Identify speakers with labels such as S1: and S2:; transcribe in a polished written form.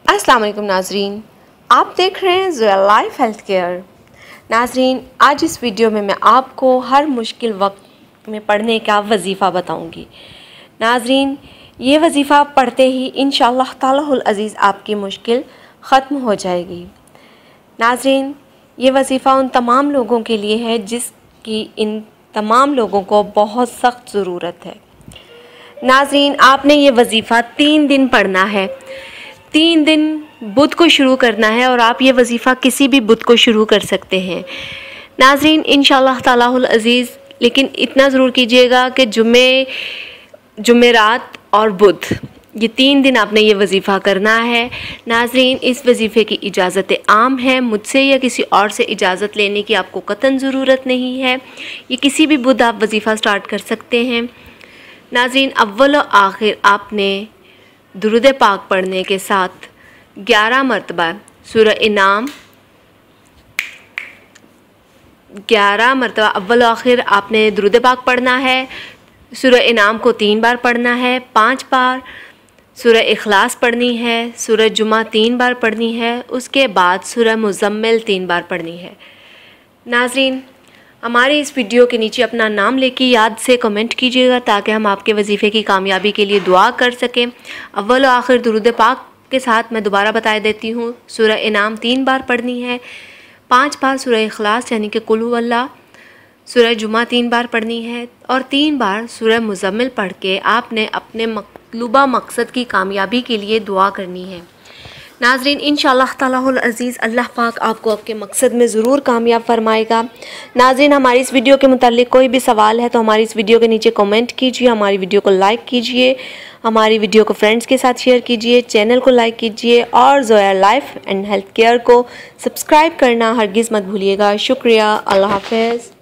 S1: अस्सलाम वालेकुम नाजरीन, आप देख रहे हैं ज़ोया लाइफ हेल्थ केयर। नाजरीन, आज इस वीडियो में मैं आपको हर मुश्किल वक्त में पढ़ने का वजीफ़ा बताऊंगी। नाजरीन, ये वजीफ़ा पढ़ते ही इंशाअल्लाह तालाहुल अज़ीज़ आपकी मुश्किल ख़त्म हो जाएगी। नाजरीन, ये वजीफ़ा उन तमाम लोगों के लिए है जिसकी इन तमाम लोगों को बहुत सख्त ज़रूरत है। नाजरीन, आपने ये वजीफ़ा 3 दिन पढ़ना है। 3 दिन बुध को शुरू करना है और आप ये वजीफ़ा किसी भी बुध को शुरू कर सकते हैं। नाजरीन, इंशाअल्लाह तालाहुल अज़ीज़, लेकिन इतना ज़रूर कीजिएगा कि जुमेरात और बुध ये 3 दिन आपने ये वजीफ़ा करना है। नाजरीन, इस वजीफ़े की इजाज़त आम है, मुझसे या किसी और से इजाज़त लेने की आपको कतन ज़रूरत नहीं है। ये किसी भी बुध आप वजीफ़ा स्टार्ट कर सकते हैं। नाजरीन, अव्वल और आखिर आपने दुरूद पाक पढ़ने के साथ 11 मरतबा सूरह इनाम, 11 मरतबा अव्वल आखिर आपने दुरूद पाक पढ़ना है। सूरह इनाम को 3 बार पढ़ना है, 5 बार सूरह इखलास पढ़नी है, सूरह जुमा 3 बार पढ़नी है, उसके बाद सूरह मुज़म्मिल 3 बार पढ़नी है। नाज़रीन, हमारे इस वीडियो के नीचे अपना नाम लेके याद से कमेंट कीजिएगा ताकि हम आपके वजीफ़े की कामयाबी के लिए दुआ कर सकें। अव्वल और आखिर दुरूद पाक के साथ मैं दोबारा बता देती हूँ। सूरह इनाम 3 बार पढ़नी है, 5 बार सूरह इखलास यानी कि कुल हुवल्लाह, सूरह जुमा 3 बार पढ़नी है और 3 बार सूरह मुज़म्मिल पढ़ के आपने अपने मतलूबा मकसद की कामयाबी के लिए दुआ करनी है। नाजरीन, इंशाअल्लाह तालाहुल अज़ीज़ अल्लाह पाक आपको आपके मकसद में ज़रूर कामयाब फरमाएगा। नाजरीन, हमारी इस वीडियो के मुताल्लिक कोई भी सवाल है तो हमारी इस वीडियो के नीचे कमेंट कीजिए, हमारी वीडियो को लाइक कीजिए, हमारी वीडियो को फ्रेंड्स के साथ शेयर कीजिए, चैनल को लाइक कीजिए और Zoya life and health care को सब्सक्राइब करना हरगिज़ मत भूलिएगा। शुक्रिया। अल्लाह हाफ़िज़।